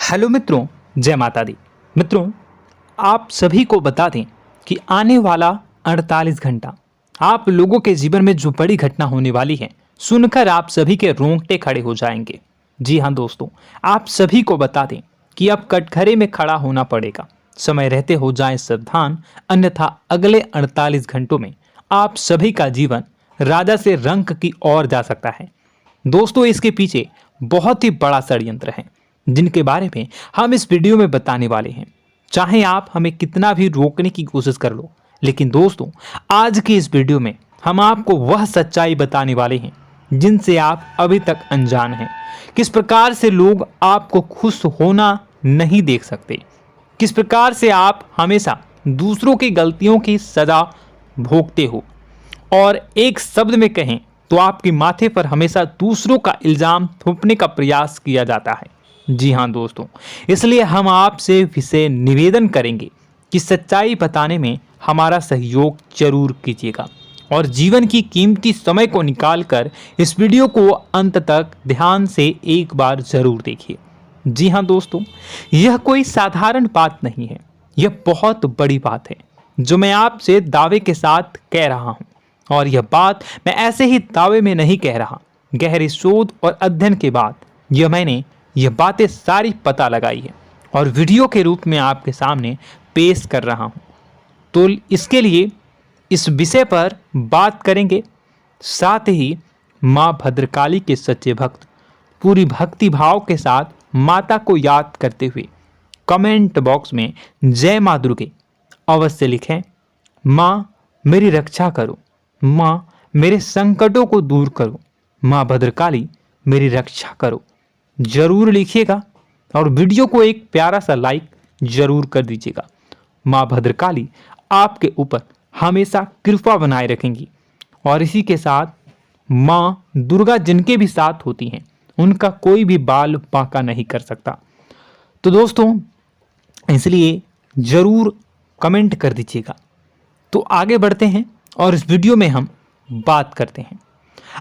Hello मित्रों, जय माता दी। मित्रों, आप सभी को बता दें कि आने वाला 48 घंटा आप लोगों के जीवन में जो बड़ी घटना होने वाली है, सुनकर आप सभी के रोंगटे खड़े हो जाएंगे। जी हाँ दोस्तों, आप सभी को बता दें कि अब कटघरे में खड़ा होना पड़ेगा। समय रहते हो जाएं सावधान, अन्यथा अगले 48 घंटों में आप सभी का जीवन राजा से रंक की ओर जा सकता है। दोस्तों, इसके पीछे बहुत ही बड़ा षड्यंत्र है जिनके बारे में हम इस वीडियो में बताने वाले हैं। चाहे आप हमें कितना भी रोकने की कोशिश कर लो, लेकिन दोस्तों आज की इस वीडियो में हम आपको वह सच्चाई बताने वाले हैं जिनसे आप अभी तक अनजान हैं। किस प्रकार से लोग आपको खुश होना नहीं देख सकते, किस प्रकार से आप हमेशा दूसरों की गलतियों की सजा भोगते हो, और एक शब्द में कहें तो आपके माथे पर हमेशा दूसरों का इल्जाम थोपने का प्रयास किया जाता है। जी हाँ दोस्तों, इसलिए हम आपसे विशेष निवेदन करेंगे कि सच्चाई बताने में हमारा सहयोग जरूर कीजिएगा और जीवन की कीमती समय को निकालकर इस वीडियो को अंत तक ध्यान से एक बार जरूर देखिए। जी हाँ दोस्तों, यह कोई साधारण बात नहीं है, यह बहुत बड़ी बात है जो मैं आपसे दावे के साथ कह रहा हूँ। और यह बात मैं ऐसे ही दावे में नहीं कह रहा, गहरी शोध और अध्ययन के बाद मैंने यह बातें सारी पता लगाई है और वीडियो के रूप में आपके सामने पेश कर रहा हूं। तो इसके लिए इस विषय पर बात करेंगे। साथ ही मां भद्रकाली के सच्चे भक्त पूरी भक्ति भाव के साथ माता को याद करते हुए कमेंट बॉक्स में जय मां दुर्गे अवश्य लिखें। मां मेरी रक्षा करो, मां मेरे संकटों को दूर करो, मां भद्रकाली मेरी रक्षा करो, जरूर लिखिएगा और वीडियो को एक प्यारा सा लाइक जरूर कर दीजिएगा। मां भद्रकाली आपके ऊपर हमेशा कृपा बनाए रखेंगी और इसी के साथ मां दुर्गा जिनके भी साथ होती हैं उनका कोई भी बाल बांका नहीं कर सकता। तो दोस्तों, इसलिए जरूर कमेंट कर दीजिएगा। तो आगे बढ़ते हैं और इस वीडियो में हम बात करते हैं,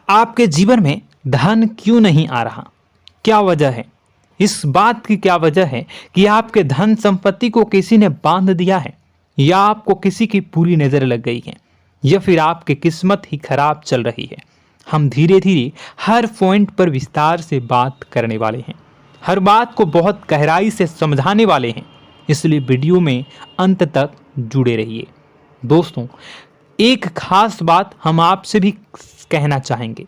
आपके जीवन में धन क्यों नहीं आ रहा, क्या वजह है। इस बात की क्या वजह है कि आपके धन संपत्ति को किसी ने बांध दिया है, या आपको किसी की पूरी नजर लग गई है, या फिर आपकी किस्मत ही खराब चल रही है। हम धीरे धीरे हर पॉइंट पर विस्तार से बात करने वाले हैं, हर बात को बहुत गहराई से समझाने वाले हैं, इसलिए वीडियो में अंत तक जुड़े रहिए। दोस्तों, एक खास बात हम आपसे भी कहना चाहेंगे,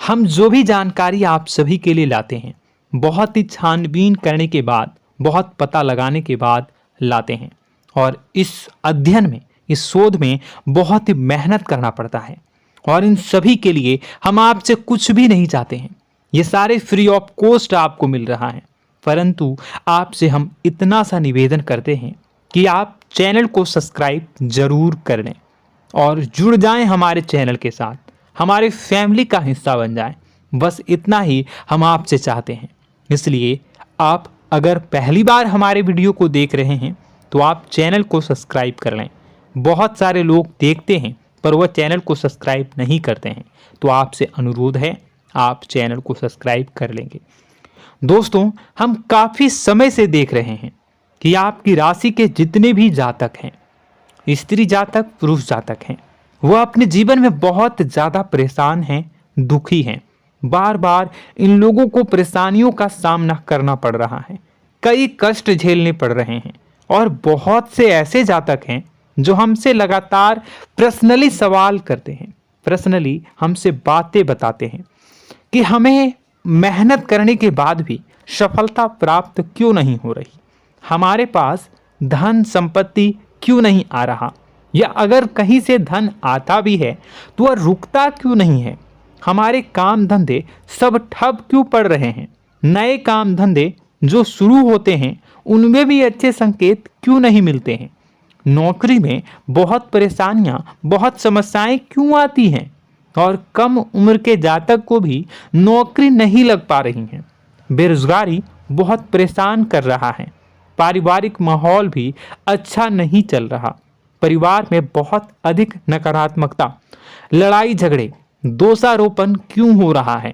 हम जो भी जानकारी आप सभी के लिए लाते हैं बहुत ही छानबीन करने के बाद, बहुत पता लगाने के बाद लाते हैं, और इस अध्ययन में, इस शोध में बहुत ही मेहनत करना पड़ता है। और इन सभी के लिए हम आपसे कुछ भी नहीं चाहते हैं, ये सारे फ्री ऑफ कॉस्ट आपको मिल रहा है, परंतु आपसे हम इतना सा निवेदन करते हैं कि आप चैनल को सब्सक्राइब जरूर कर लें और जुड़ जाएं हमारे चैनल के साथ, हमारे फैमिली का हिस्सा बन जाएं। बस इतना ही हम आपसे चाहते हैं। इसलिए आप अगर पहली बार हमारे वीडियो को देख रहे हैं तो आप चैनल को सब्सक्राइब कर लें। बहुत सारे लोग देखते हैं पर वह चैनल को सब्सक्राइब नहीं करते हैं, तो आपसे अनुरोध है आप चैनल को सब्सक्राइब कर लेंगे। दोस्तों, हम काफ़ी समय से देख रहे हैं कि आपकी राशि के जितने भी जातक हैं, स्त्री जातक, पुरुष जातक हैं, वह अपने जीवन में बहुत ज़्यादा परेशान हैं, दुखी हैं। बार बार इन लोगों को परेशानियों का सामना करना पड़ रहा है, कई कष्ट झेलने पड़ रहे हैं, और बहुत से ऐसे जातक हैं जो हमसे लगातार पर्सनली सवाल करते हैं, पर्सनली हमसे बातें बताते हैं कि हमें मेहनत करने के बाद भी सफलता प्राप्त क्यों नहीं हो रही, हमारे पास धन संपत्ति क्यों नहीं आ रहा, या अगर कहीं से धन आता भी है तो वह रुकता क्यों नहीं है, हमारे काम धंधे सब ठप क्यों पड़ रहे हैं, नए काम धंधे जो शुरू होते हैं उनमें भी अच्छे संकेत क्यों नहीं मिलते हैं, नौकरी में बहुत परेशानियां, बहुत समस्याएं क्यों आती हैं, और कम उम्र के जातक को भी नौकरी नहीं लग पा रही हैं, बेरोजगारी बहुत परेशान कर रहा है, पारिवारिक माहौल भी अच्छा नहीं चल रहा, परिवार में बहुत अधिक नकारात्मकता, लड़ाई झगड़े, दोषारोपण क्यों हो रहा है,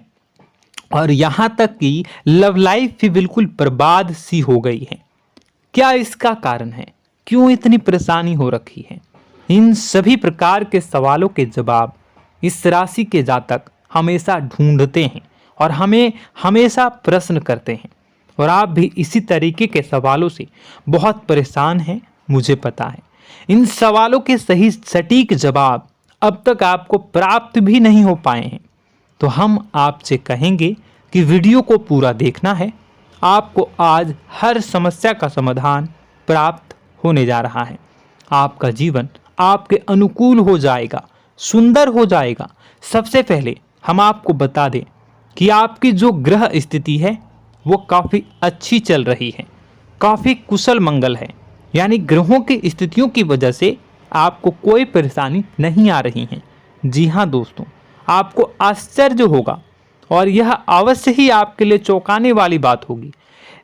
और यहाँ तक कि लव लाइफ भी बिल्कुल बर्बाद सी हो गई है। क्या इसका कारण है? क्यों इतनी परेशानी हो रखी है? इन सभी प्रकार के सवालों के जवाब इस राशि के जातक हमेशा ढूंढते हैं और हमें हमेशा प्रश्न करते हैं। और आप भी इसी तरीके के सवालों से बहुत परेशान हैं, मुझे पता है। इन सवालों के सही सटीक जवाब अब तक आपको प्राप्त भी नहीं हो पाए हैं। तो हम आपसे कहेंगे कि वीडियो को पूरा देखना है। आपको आज हर समस्या का समाधान प्राप्त होने जा रहा है। आपका जीवन आपके अनुकूल हो जाएगा, सुंदर हो जाएगा। सबसे पहले हम आपको बता दें कि आपकी जो ग्रह स्थिति है वो काफ़ी अच्छी चल रही है, काफ़ी कुशल मंगल है। यानी ग्रहों की स्थितियों की वजह से आपको कोई परेशानी नहीं आ रही है। जी हाँ दोस्तों, आपको आश्चर्य होगा और यह अवश्य ही आपके लिए चौंकाने वाली बात होगी।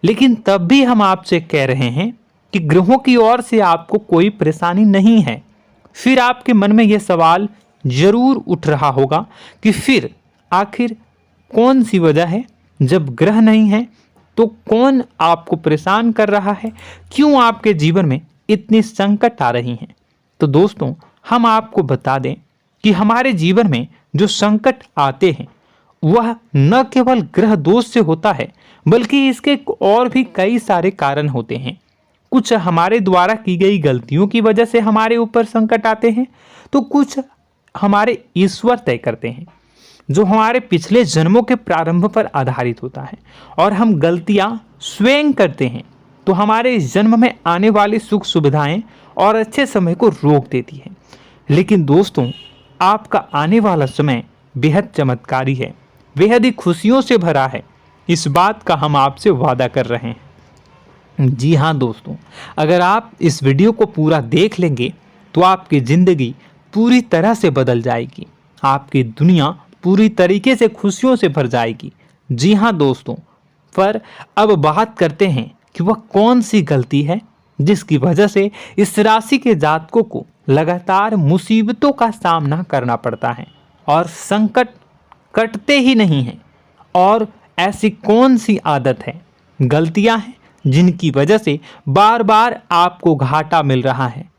लेकिन तब भी हम आपसे कह रहे हैं कि ग्रहों की ओर से आपको कोई परेशानी नहीं है। फिर आपके मन में यह सवाल जरूर उठ रहा होगा कि फिर आखिर कौन सी वजह है? जब ग्रह नहीं है तो कौन आपको परेशान कर रहा है? क्यों आपके जीवन में इतनी संकट आ रही हैं? तो दोस्तों, हम आपको बता दें कि हमारे जीवन में जो संकट आते हैं वह न केवल ग्रह दोष से होता है, बल्कि इसके और भी कई सारे कारण होते हैं। कुछ हमारे द्वारा की गई गलतियों की वजह से हमारे ऊपर संकट आते हैं, तो कुछ हमारे ईश्वर तय करते हैं, जो हमारे पिछले जन्मों के प्रारंभ पर आधारित होता है। और हम गलतियां स्वयं करते हैं तो हमारे इस जन्म में आने वाली सुख सुविधाएं और अच्छे समय को रोक देती है। लेकिन दोस्तों, आपका आने वाला समय बेहद चमत्कारी है, बेहद ही खुशियों से भरा है। इस बात का हम आपसे वादा कर रहे हैं। जी हाँ दोस्तों, अगर आप इस वीडियो को पूरा देख लेंगे तो आपकी ज़िंदगी पूरी तरह से बदल जाएगी, आपकी दुनिया पूरी तरीके से खुशियों से भर जाएगी। जी हाँ दोस्तों, पर अब बात करते हैं कि वह कौन सी गलती है जिसकी वजह से इस राशि के जातकों को लगातार मुसीबतों का सामना करना पड़ता है और संकट कटते ही नहीं हैं। और ऐसी कौन सी आदत है, गलतियां हैं जिनकी वजह से बार बार आपको घाटा मिल रहा है,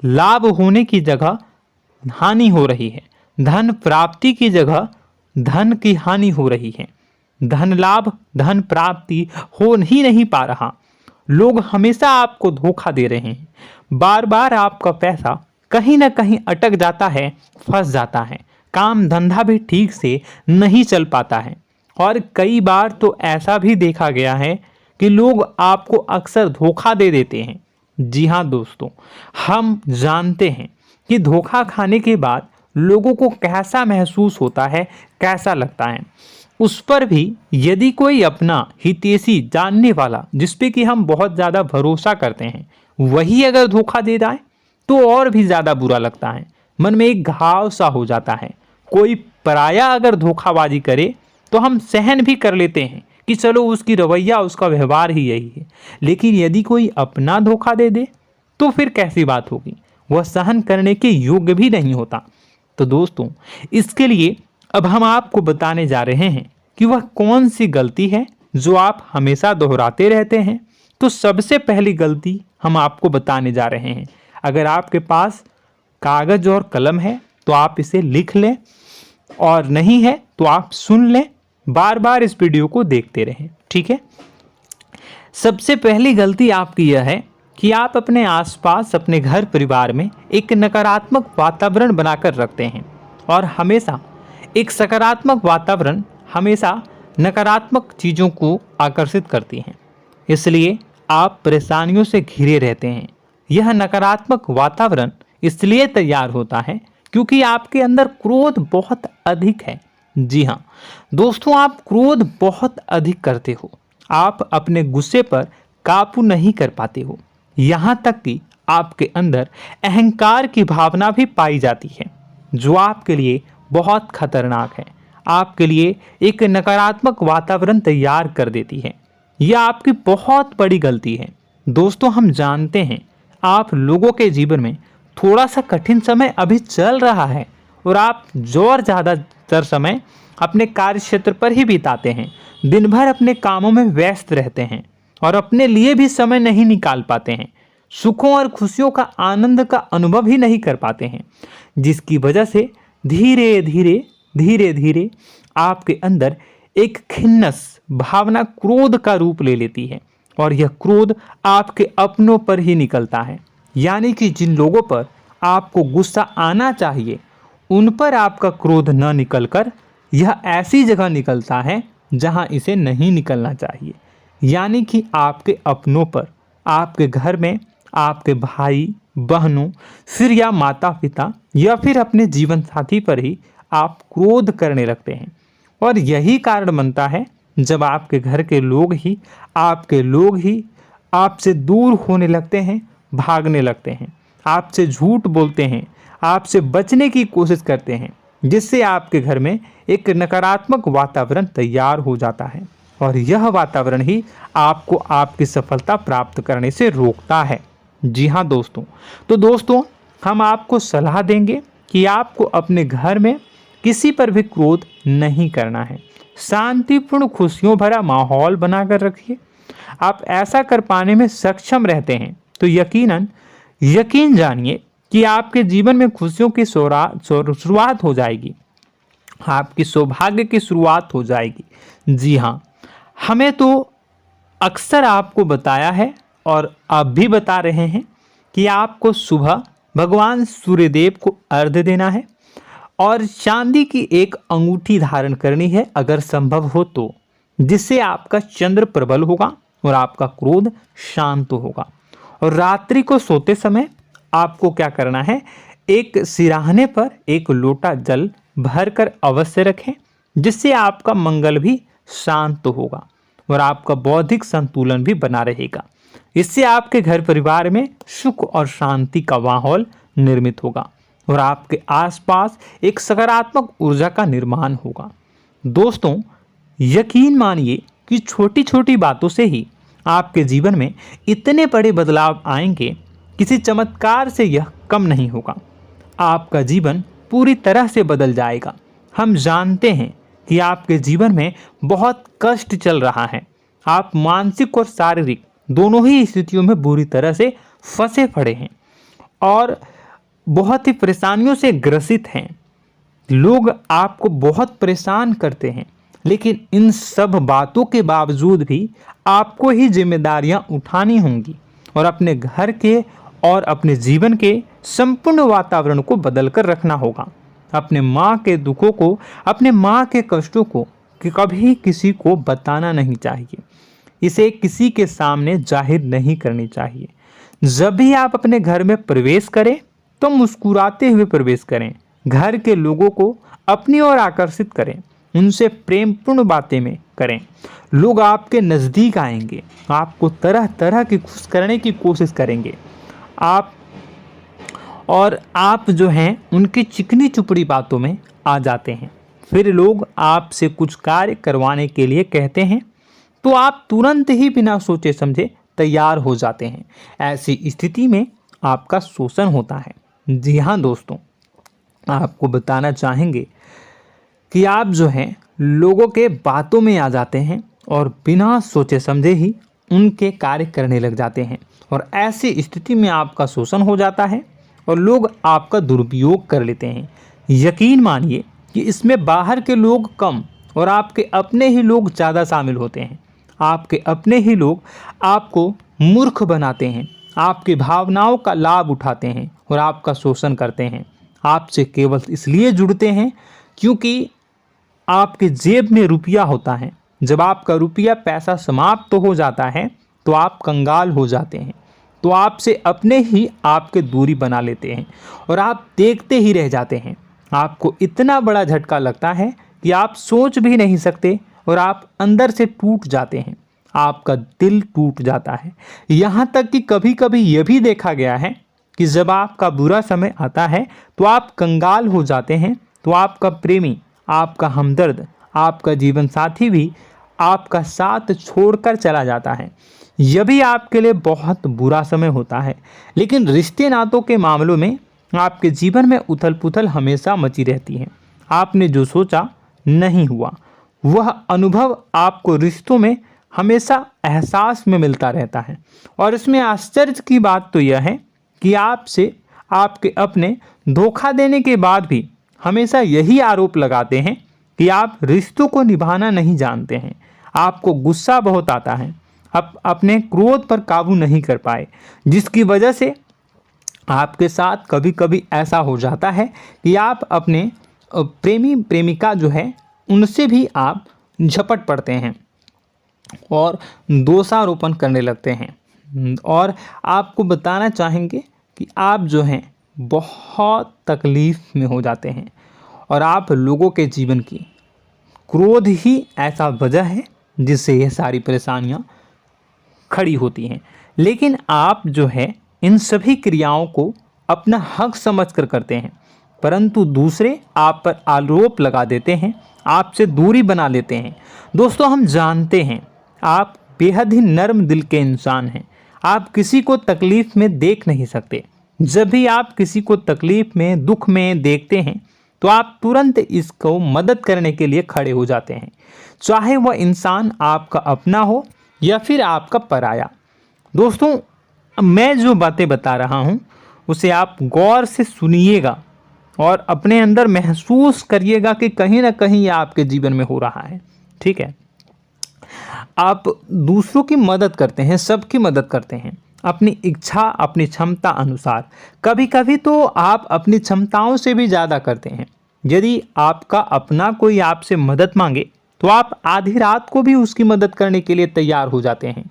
लाभ होने की जगह हानि हो रही है, धन प्राप्ति की जगह धन की हानि हो रही है, धन लाभ धन प्राप्ति हो ही नहीं पा रहा, लोग हमेशा आपको धोखा दे रहे हैं, बार बार आपका पैसा कहीं ना कहीं अटक जाता है, फंस जाता है, काम धंधा भी ठीक से नहीं चल पाता है। और कई बार तो ऐसा भी देखा गया है कि लोग आपको अक्सर धोखा दे देते हैं। जी हाँ दोस्तों, हम जानते हैं कि धोखा खाने के बाद लोगों को कैसा महसूस होता है, कैसा लगता है। उस पर भी यदि कोई अपना हितैषी जानने वाला, जिस पे कि हम बहुत ज़्यादा भरोसा करते हैं, वही अगर धोखा दे जाए तो और भी ज़्यादा बुरा लगता है, मन में एक घाव सा हो जाता है। कोई पराया अगर धोखाबाजी करे तो हम सहन भी कर लेते हैं कि चलो उसकी रवैया, उसका व्यवहार ही यही है। लेकिन यदि कोई अपना धोखा दे दे तो फिर कैसी बात होगी, वह सहन करने के योग्य भी नहीं होता। तो दोस्तों, इसके लिए अब हम आपको बताने जा रहे हैं कि वह कौन सी गलती है जो आप हमेशा दोहराते रहते हैं। तो सबसे पहली गलती हम आपको बताने जा रहे हैं। अगर आपके पास कागज और कलम है तो आप इसे लिख लें, और नहीं है तो आप सुन लें, बार बार इस वीडियो को देखते रहें, ठीक है। सबसे पहली गलती आपकी यह है कि आप अपने आसपास, अपने घर परिवार में एक नकारात्मक वातावरण बनाकर रखते हैं। और हमेशा एक सकारात्मक वातावरण हमेशा नकारात्मक चीज़ों को आकर्षित करती हैं, इसलिए आप परेशानियों से घिरे रहते हैं। यह नकारात्मक वातावरण इसलिए तैयार होता है क्योंकि आपके अंदर क्रोध बहुत अधिक है। जी हाँ दोस्तों, आप क्रोध बहुत अधिक करते हो, आप अपने गुस्से पर काबू नहीं कर पाते हो, यहाँ तक कि आपके अंदर अहंकार की भावना भी पाई जाती है, जो आपके लिए बहुत खतरनाक है, आपके लिए एक नकारात्मक वातावरण तैयार कर देती है। यह आपकी बहुत बड़ी गलती है। दोस्तों, हम जानते हैं आप लोगों के जीवन में थोड़ा सा कठिन समय अभी चल रहा है और आप और ज़्यादातर समय अपने कार्य क्षेत्र पर ही बिताते हैं, दिन भर अपने कामों में व्यस्त रहते हैं और अपने लिए भी समय नहीं निकाल पाते हैं, सुखों और खुशियों का आनंद का अनुभव ही नहीं कर पाते हैं, जिसकी वजह से धीरे धीरे धीरे धीरे आपके अंदर एक खिन्नस भावना क्रोध का रूप ले लेती है और यह क्रोध आपके अपनों पर ही निकलता है। यानी कि जिन लोगों पर आपको गुस्सा आना चाहिए उन पर आपका क्रोध न निकलकर यह ऐसी जगह निकलता है जहां इसे नहीं निकलना चाहिए। यानी कि आपके अपनों पर, आपके घर में आपके भाई बहनों, फिर या माता पिता या फिर अपने जीवन साथी पर ही आप क्रोध करने लगते हैं। और यही कारण बनता है जब आपके घर के लोग ही आपसे दूर होने लगते हैं, भागने लगते हैं, आपसे झूठ बोलते हैं, आपसे बचने की कोशिश करते हैं, जिससे आपके घर में एक नकारात्मक वातावरण तैयार हो जाता है और यह वातावरण ही आपको आपकी सफलता प्राप्त करने से रोकता है। जी हाँ दोस्तों, तो दोस्तों हम आपको सलाह देंगे कि आपको अपने घर में किसी पर भी क्रोध नहीं करना है। शांतिपूर्ण खुशियों भरा माहौल बनाकर रखिए। आप ऐसा कर पाने में सक्षम रहते हैं तो यकीन जानिए कि आपके जीवन में खुशियों की शुरुआत हो जाएगी, आपकी सौभाग्य की शुरुआत हो जाएगी। जी हाँ, हमें तो अक्सर आपको बताया है और आप भी बता रहे हैं कि आपको सुबह भगवान सूर्यदेव को अर्घ्य देना है और चांदी की एक अंगूठी धारण करनी है अगर संभव हो तो, जिससे आपका चंद्र प्रबल होगा और आपका क्रोध शांत होगा। और रात्रि को सोते समय आपको क्या करना है, एक सिराहने पर एक लोटा जल भरकर अवश्य रखें, जिससे आपका मंगल भी शांत होगा और आपका बौद्धिक संतुलन भी बना रहेगा। इससे आपके घर परिवार में सुख और शांति का माहौल निर्मित होगा और आपके आसपास एक सकारात्मक ऊर्जा का निर्माण होगा। दोस्तों यकीन मानिए कि छोटी छोटी बातों से ही आपके जीवन में इतने बड़े बदलाव आएंगे, किसी चमत्कार से यह कम नहीं होगा। आपका जीवन पूरी तरह से बदल जाएगा। हम जानते हैं कि आपके जीवन में बहुत कष्ट चल रहा है, आप मानसिक और शारीरिक दोनों ही स्थितियों में बुरी तरह से फंसे पड़े हैं और बहुत ही परेशानियों से ग्रसित हैं। लोग आपको बहुत परेशान करते हैं, लेकिन इन सब बातों के बावजूद भी आपको ही जिम्मेदारियां उठानी होंगी और अपने घर के और अपने जीवन के संपूर्ण वातावरण को बदल कर रखना होगा। अपने माँ के दुखों को, अपने माँ के कष्टों को कभी किसी को बताना नहीं चाहिए, इसे किसी के सामने जाहिर नहीं करनी चाहिए। जब भी आप अपने घर में प्रवेश करें तो मुस्कुराते हुए प्रवेश करें, घर के लोगों को अपनी ओर आकर्षित करें, उनसे प्रेमपूर्ण बातें में करें। लोग आपके नज़दीक आएंगे, आपको तरह तरह की खुश करने की कोशिश करेंगे। आप जो हैं उनकी चिकनी चुपड़ी बातों में आ जाते हैं। फिर लोग आपसे कुछ कार्य करवाने के लिए कहते हैं तो आप तुरंत ही बिना सोचे समझे तैयार हो जाते हैं। ऐसी स्थिति में आपका शोषण होता है। जी हाँ दोस्तों, आपको बताना चाहेंगे कि आप जो हैं लोगों के बातों में आ जाते हैं और बिना सोचे समझे ही उनके कार्य करने लग जाते हैं और ऐसी स्थिति में आपका शोषण हो जाता है और लोग आपका दुरुपयोग कर लेते हैं। यकीन मानिए कि इसमें बाहर के लोग कम और आपके अपने ही लोग ज़्यादा शामिल होते हैं। आपके अपने ही लोग आपको मूर्ख बनाते हैं, आपकी भावनाओं का लाभ उठाते हैं और आपका शोषण करते हैं। आपसे केवल इसलिए जुड़ते हैं क्योंकि आपके जेब में रुपया होता है। जब आपका रुपया पैसा समाप्त हो जाता है तो आप कंगाल हो जाते हैं, तो आपसे अपने ही आपके दूरी बना लेते हैं और आप देखते ही रह जाते हैं। आपको इतना बड़ा झटका लगता है कि आप सोच भी नहीं सकते और आप अंदर से टूट जाते हैं, आपका दिल टूट जाता है। यहाँ तक कि कभी कभी यह भी देखा गया है कि जब आपका बुरा समय आता है तो आप कंगाल हो जाते हैं, तो आपका प्रेमी, आपका हमदर्द, आपका जीवन साथी भी आपका साथ छोड़कर चला जाता है। यह भी आपके लिए बहुत बुरा समय होता है। लेकिन रिश्ते नातों के मामलों में आपके जीवन में उथल पुथल हमेशा मची रहती है। आपने जो सोचा नहीं हुआ। वह अनुभव आपको रिश्तों में हमेशा एहसास में मिलता रहता है। और इसमें आश्चर्य की बात तो यह है कि आपसे आपके अपने धोखा देने के बाद भी हमेशा यही आरोप लगाते हैं कि आप रिश्तों को निभाना नहीं जानते हैं। आपको गुस्सा बहुत आता है, आप अपने क्रोध पर काबू नहीं कर पाए, जिसकी वजह से आपके साथ कभी कभी ऐसा हो जाता है कि आप अपने प्रेमी प्रेमिका जो है उनसे भी आप झपट पड़ते हैं और दोषारोपण करने लगते हैं। और आपको बताना चाहेंगे कि आप जो हैं बहुत तकलीफ़ में हो जाते हैं और आप लोगों के जीवन की क्रोध ही ऐसा वजह है जिससे ये सारी परेशानियां खड़ी होती हैं। लेकिन आप जो है इन सभी क्रियाओं को अपना हक समझकर करते हैं, परंतु दूसरे आप पर आरोप लगा देते हैं, आपसे दूरी बना लेते हैं। दोस्तों, हम जानते हैं आप बेहद ही नर्म दिल के इंसान हैं। आप किसी को तकलीफ़ में देख नहीं सकते। जब भी आप किसी को तकलीफ़ में, दुख में देखते हैं तो आप तुरंत इसको मदद करने के लिए खड़े हो जाते हैं, चाहे वह इंसान आपका अपना हो या फिर आपका पराया। दोस्तों, मैं जो बातें बता रहा हूँ उसे आप गौर से सुनिएगा और अपने अंदर महसूस करिएगा कि कहीं ना कहीं यह आपके जीवन में हो रहा है। ठीक है, आप दूसरों की मदद करते हैं, सबकी मदद करते हैं अपनी इच्छा, अपनी क्षमता अनुसार। कभी कभी तो आप अपनी क्षमताओं से भी ज़्यादा करते हैं। यदि आपका अपना कोई आपसे मदद मांगे तो आप आधी रात को भी उसकी मदद करने के लिए तैयार हो जाते हैं।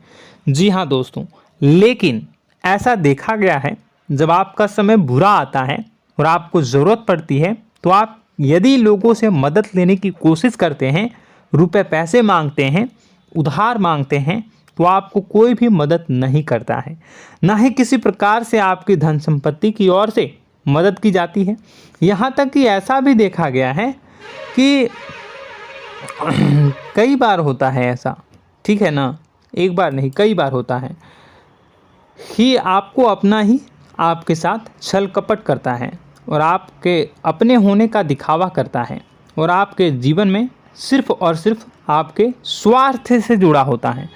जी हाँ दोस्तों, लेकिन ऐसा देखा गया है जब आपका समय बुरा आता है और आपको ज़रूरत पड़ती है तो आप यदि लोगों से मदद लेने की कोशिश करते हैं, रुपए पैसे मांगते हैं, उधार मांगते हैं, तो आपको कोई भी मदद नहीं करता है। ना ही किसी प्रकार से आपकी धन संपत्ति की ओर से मदद की जाती है। यहाँ तक कि ऐसा भी देखा गया है कि कई बार होता है ऐसा, ठीक है ना, एक बार नहीं कई बार होता है कि आपको अपना ही आपके साथ छल कपट करता है और आपके अपने होने का दिखावा करता है और आपके जीवन में सिर्फ और सिर्फ आपके स्वार्थ से जुड़ा होता है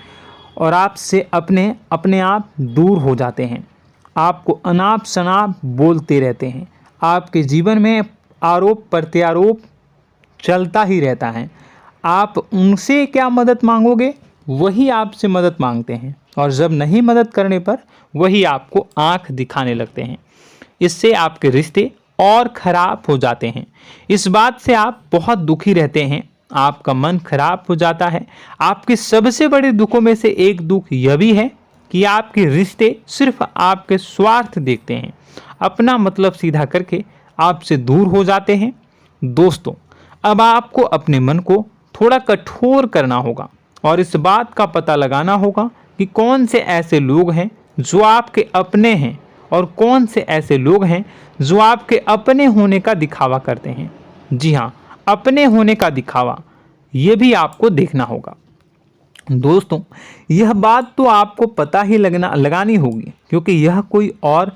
और आपसे अपने आप दूर हो जाते हैं। आपको अनाप शनाप बोलते रहते हैं। आपके जीवन में आरोप प्रत्यारोप चलता ही रहता है। आप उनसे क्या मदद मांगोगे, वही आपसे मदद मांगते हैं और जब नहीं मदद करने पर वही आपको आंख दिखाने लगते हैं। इससे आपके रिश्ते और ख़राब हो जाते हैं। इस बात से आप बहुत दुखी रहते हैं, आपका मन खराब हो जाता है। आपके सबसे बड़े दुखों में से एक दुख यह भी है कि आपके रिश्ते सिर्फ आपके स्वार्थ देखते हैं, अपना मतलब सीधा करके आपसे दूर हो जाते हैं। दोस्तों, अब आपको अपने मन को थोड़ा कठोर करना होगा और इस बात का पता लगाना होगा कि कौन से ऐसे लोग हैं जो आपके अपने हैं और कौन से ऐसे लोग हैं जो आपके अपने होने का दिखावा करते हैं। जी हाँ, अपने होने का दिखावा, ये भी आपको देखना होगा। दोस्तों, यह बात तो आपको पता ही लगानी होगी, क्योंकि यह कोई और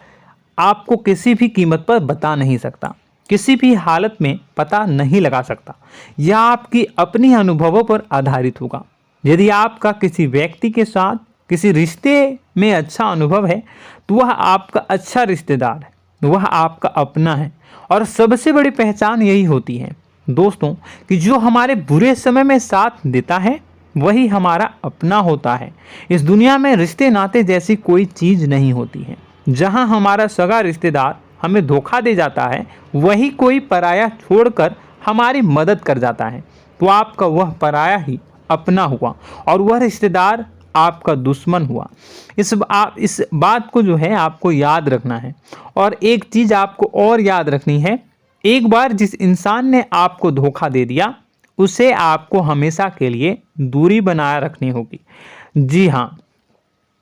आपको किसी भी कीमत पर बता नहीं सकता, किसी भी हालत में पता नहीं लगा सकता। यह आपकी अपनी अनुभवों पर आधारित होगा। यदि आपका किसी व्यक्ति के साथ किसी रिश्ते में अच्छा अनुभव है तो वह आपका अच्छा रिश्तेदार है, वह आपका अपना है। और सबसे बड़ी पहचान यही होती है दोस्तों कि जो हमारे बुरे समय में साथ देता है वही हमारा अपना होता है। इस दुनिया में रिश्ते नाते जैसी कोई चीज़ नहीं होती है। जहां हमारा सगा रिश्तेदार हमें धोखा दे जाता है, वही कोई पराया छोड़कर हमारी मदद कर जाता है, तो आपका वह पराया ही अपना हुआ और वह रिश्तेदार आपका दुश्मन हुआ। इस बात को जो है आपको याद रखना है। और एक चीज़ आपको और याद रखनी है, एक बार जिस इंसान ने आपको धोखा दे दिया उसे आपको हमेशा के लिए दूरी बनाए रखनी होगी। जी हाँ,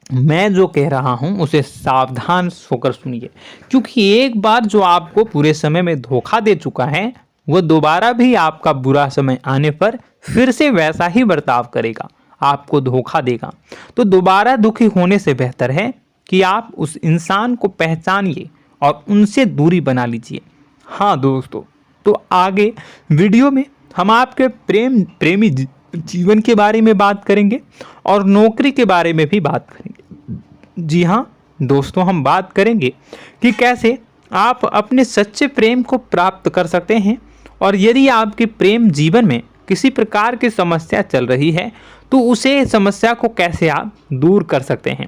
मैं जो कह रहा हूँ उसे सावधान होकर सुनिए, क्योंकि एक बार जो आपको पूरे समय में धोखा दे चुका है वह दोबारा भी आपका बुरा समय आने पर फिर से वैसा ही बर्ताव करेगा, आपको धोखा देगा। तो दोबारा दुखी होने से बेहतर है कि आप उस इंसान को पहचानिए और उनसे दूरी बना लीजिए। हाँ दोस्तों, तो आगे वीडियो में हम आपके प्रेमी जीवन के बारे में बात करेंगे और नौकरी के बारे में भी बात करेंगे। जी हाँ दोस्तों, हम बात करेंगे कि कैसे आप अपने सच्चे प्रेम को प्राप्त कर सकते हैं, और यदि आपके प्रेम जीवन में किसी प्रकार की समस्या चल रही है तो उसे समस्या को कैसे आप दूर कर सकते हैं।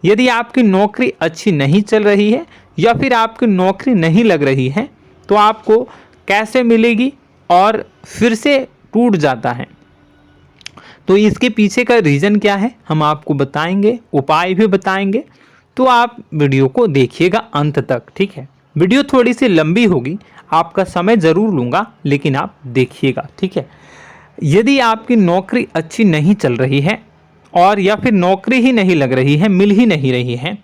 यदि आपकी नौकरी अच्छी नहीं चल रही है या फिर आपकी नौकरी नहीं लग रही है तो आपको कैसे मिलेगी और फिर से टूट जाता है, तो इसके पीछे का रीज़न क्या है हम आपको बताएंगे, उपाय भी बताएंगे। तो आप वीडियो को देखिएगा अंत तक, ठीक है। वीडियो थोड़ी सी लंबी होगी, आपका समय ज़रूर लूँगा, लेकिन आप देखिएगा, ठीक है। यदि आपकी नौकरी अच्छी नहीं चल रही है और या फिर नौकरी ही नहीं लग रही है, मिल ही नहीं रही है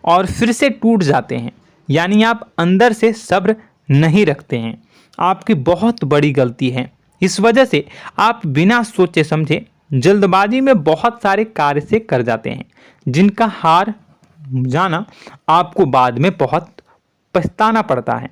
और फिर से टूट जाते हैं, यानी आप अंदर से सब्र नहीं रखते हैं, आपकी बहुत बड़ी गलती है। इस वजह से आप बिना सोचे समझे जल्दबाजी में बहुत सारे कार्य से कर जाते हैं, जिनका हार जाना आपको बाद में बहुत पछताना पड़ता है।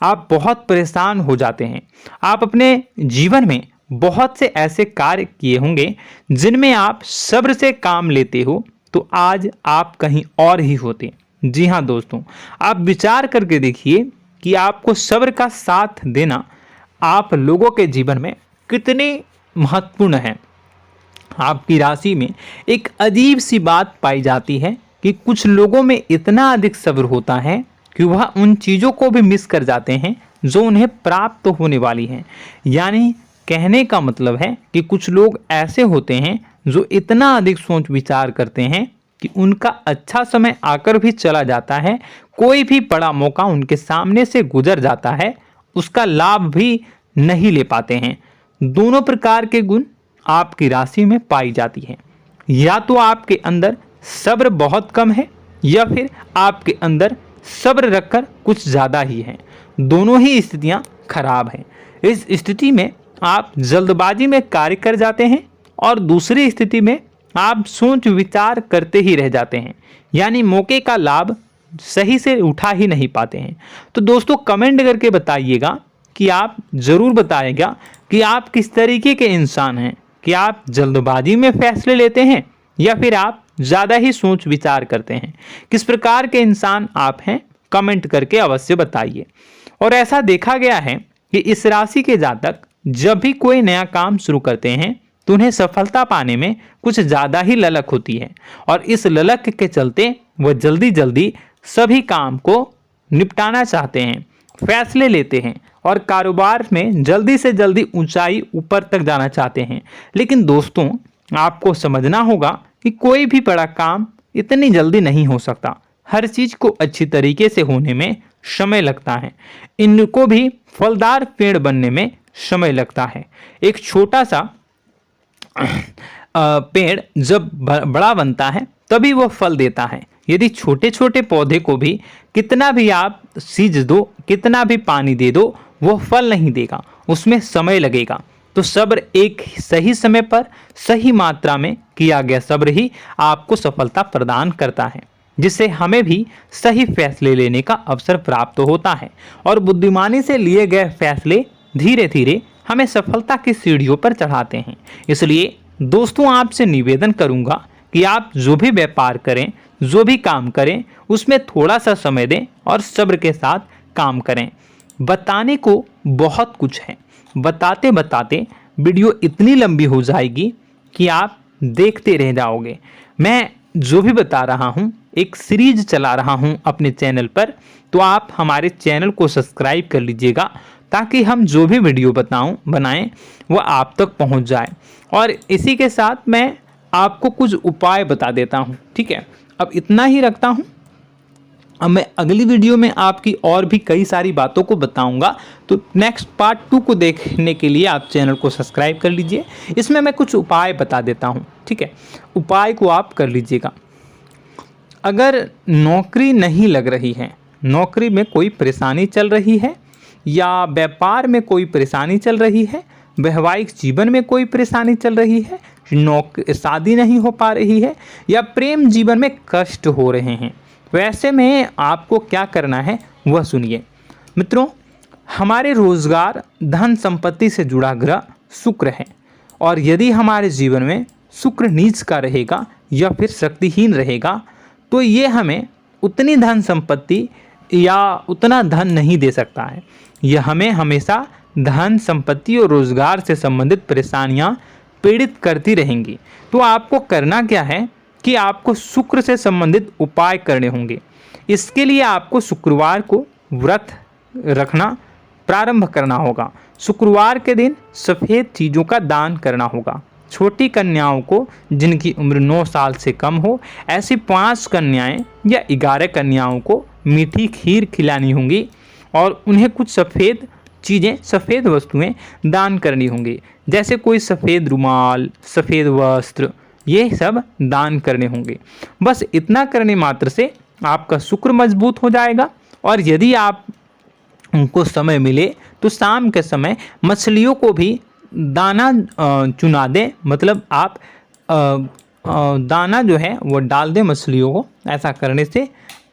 आप बहुत परेशान हो जाते हैं। आप अपने जीवन में बहुत से ऐसे कार्य किए होंगे जिनमें आप सब्र से काम लेते हो, तो आज आप कहीं और ही होते। जी हाँ दोस्तों, आप विचार करके देखिए कि आपको सब्र का साथ देना आप लोगों के जीवन में कितने महत्वपूर्ण है। आपकी राशि में एक अजीब सी बात पाई जाती है कि कुछ लोगों में इतना अधिक सब्र होता है कि वह उन चीज़ों को भी मिस कर जाते हैं जो उन्हें प्राप्त होने वाली हैं। यानी कहने का मतलब है कि कुछ लोग ऐसे होते हैं जो इतना अधिक सोच विचार करते हैं कि उनका अच्छा समय आकर भी चला जाता है, कोई भी बड़ा मौका उनके सामने से गुजर जाता है, उसका लाभ भी नहीं ले पाते हैं। दोनों प्रकार के गुण आपकी राशि में पाई जाती है। या तो आपके अंदर सब्र बहुत कम है या फिर आपके अंदर सब्र रखकर कुछ ज़्यादा ही है। दोनों ही स्थितियाँ खराब हैं। इस स्थिति में आप जल्दबाजी में कार्य कर जाते हैं और दूसरी स्थिति में आप सोच विचार करते ही रह जाते हैं, यानी मौके का लाभ सही से उठा ही नहीं पाते हैं। तो दोस्तों कमेंट करके बताइएगा कि आप ज़रूर बताइएगा कि आप किस तरीके के इंसान हैं, कि आप जल्दबाजी में फैसले लेते हैं या फिर आप ज़्यादा ही सोच विचार करते हैं। किस प्रकार के इंसान आप हैं, कमेंट करके अवश्य बताइए। और ऐसा देखा गया है कि इस राशि के जातक जब भी कोई नया काम शुरू करते हैं तो उन्हें सफलता पाने में कुछ ज़्यादा ही ललक होती है, और इस ललक के चलते वह जल्दी जल्दी सभी काम को निपटाना चाहते हैं, फैसले लेते हैं और कारोबार में जल्दी से जल्दी ऊंचाई ऊपर तक जाना चाहते हैं। लेकिन दोस्तों आपको समझना होगा कि कोई भी बड़ा काम इतनी जल्दी नहीं हो सकता। हर चीज़ को अच्छी तरीके से होने में समय लगता है। इनको भी फलदार पेड़ बनने में समय लगता है। एक छोटा सा पेड़ जब बड़ा बनता है तभी वो फल देता है। यदि छोटे छोटे पौधे को भी कितना भी आप सींच दो, कितना भी पानी दे दो, वो फल नहीं देगा, उसमें समय लगेगा। तो सब्र एक सही समय पर सही मात्रा में किया गया सब्र ही आपको सफलता प्रदान करता है, जिससे हमें भी सही फैसले लेने का अवसर प्राप्त होता है और बुद्धिमानी से लिए गए फैसले धीरे धीरे हमें सफलता की सीढ़ियों पर चढ़ाते हैं। इसलिए दोस्तों आपसे निवेदन करूंगा कि आप जो भी व्यापार करें, जो भी काम करें, उसमें थोड़ा सा समय दें और सब्र के साथ काम करें। बताने को बहुत कुछ है, बताते बताते वीडियो इतनी लंबी हो जाएगी कि आप देखते रह जाओगे। मैं जो भी बता रहा हूँ एक सीरीज चला रहा हूँ अपने चैनल पर, तो आप हमारे चैनल को सब्सक्राइब कर लीजिएगा ताकि हम जो भी वीडियो बनाएं वो आप तक पहुँच जाए। और इसी के साथ मैं आपको कुछ उपाय बता देता हूँ, ठीक है। अब इतना ही रखता हूँ। अब मैं अगली वीडियो में आपकी और भी कई सारी बातों को बताऊंगा, तो नेक्स्ट पार्ट 2 को देखने के लिए आप चैनल को सब्सक्राइब कर लीजिए। इसमें मैं कुछ उपाय बता देता हूं, ठीक है। उपाय को आप कर लीजिएगा। अगर नौकरी नहीं लग रही है, नौकरी में कोई परेशानी चल रही है, या व्यापार में कोई परेशानी चल रही है, वैवाहिक जीवन में कोई परेशानी चल रही है, शादी नहीं हो पा रही है, या प्रेम जीवन में कष्ट हो रहे हैं, वैसे में आपको क्या करना है वह सुनिए। मित्रों, हमारे रोजगार धन संपत्ति से जुड़ा ग्रह शुक्र है, और यदि हमारे जीवन में शुक्र नीच का रहेगा या फिर शक्तिहीन रहेगा तो ये हमें उतनी धन संपत्ति या उतना धन नहीं दे सकता है। यह हमें हमेशा धन संपत्ति और रोजगार से संबंधित परेशानियां पीड़ित करती रहेंगी। तो आपको करना क्या है कि आपको शुक्र से संबंधित उपाय करने होंगे। इसके लिए आपको शुक्रवार को व्रत रखना प्रारंभ करना होगा। शुक्रवार के दिन सफ़ेद चीज़ों का दान करना होगा। छोटी कन्याओं को जिनकी उम्र 9 साल से कम हो, ऐसी 5 कन्याएं या 11 कन्याओं को मीठी खीर खिलानी होंगी और उन्हें कुछ सफ़ेद चीज़ें, सफ़ेद वस्तुएं दान करनी होंगी, जैसे कोई सफ़ेद रुमाल, सफ़ेद वस्त्र, ये सब दान करने होंगे। बस इतना करने मात्र से आपका शुक्र मजबूत हो जाएगा। और यदि आप उनको समय मिले तो शाम के समय मछलियों को भी दाना चुना दें, मतलब आप दाना जो है वो डाल दें मछलियों को। ऐसा करने से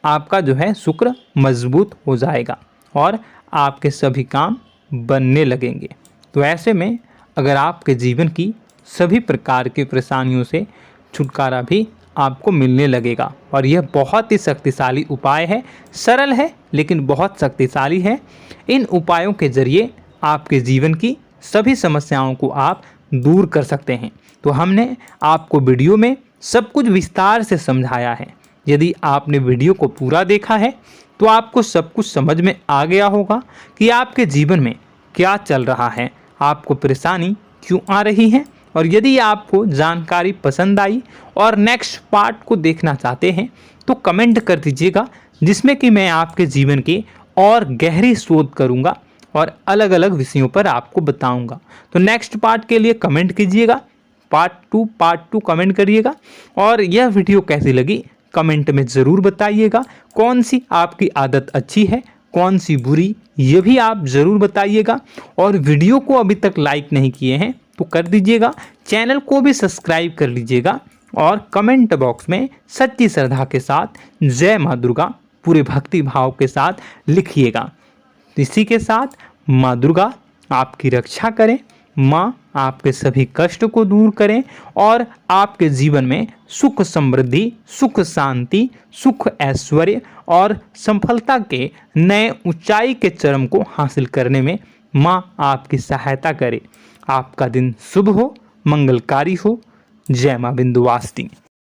आपका जो है शुक्र मजबूत हो जाएगा और आपके सभी काम बनने लगेंगे। तो ऐसे में अगर आपके जीवन की सभी प्रकार की परेशानियों से छुटकारा भी आपको मिलने लगेगा। और यह बहुत ही शक्तिशाली उपाय है, सरल है लेकिन बहुत शक्तिशाली है। इन उपायों के जरिए आपके जीवन की सभी समस्याओं को आप दूर कर सकते हैं। तो हमने आपको वीडियो में सब कुछ विस्तार से समझाया है। यदि आपने वीडियो को पूरा देखा है तो आपको सब कुछ समझ में आ गया होगा कि आपके जीवन में क्या चल रहा है, आपको परेशानी क्यों आ रही है। और यदि आपको जानकारी पसंद आई और नेक्स्ट पार्ट को देखना चाहते हैं तो कमेंट कर दीजिएगा, जिसमें कि मैं आपके जीवन की और गहरी शोध करूंगा और अलग अलग विषयों पर आपको बताऊंगा। तो नेक्स्ट पार्ट के लिए कमेंट कीजिएगा, पार्ट टू कमेंट करिएगा। और यह वीडियो कैसी लगी कमेंट में ज़रूर बताइएगा। कौन सी आपकी आदत अच्छी है, कौन सी बुरी, ये भी आप ज़रूर बताइएगा। और वीडियो को अभी तक लाइक नहीं किए हैं तो कर दीजिएगा, चैनल को भी सब्सक्राइब कर लीजिएगा और कमेंट बॉक्स में सच्ची श्रद्धा के साथ जय माँ दुर्गा पूरे भक्ति भाव के साथ लिखिएगा। इसी के साथ माँ दुर्गा आपकी रक्षा करें, माँ आपके सभी कष्ट को दूर करें और आपके जीवन में सुख समृद्धि, सुख शांति, सुख ऐश्वर्य और सफलता के नए ऊंचाई के चरम को हासिल करने में माँ आपकी सहायता करे। आपका दिन शुभ हो, मंगलकारी हो। जय माँ विंध्यवासिनी।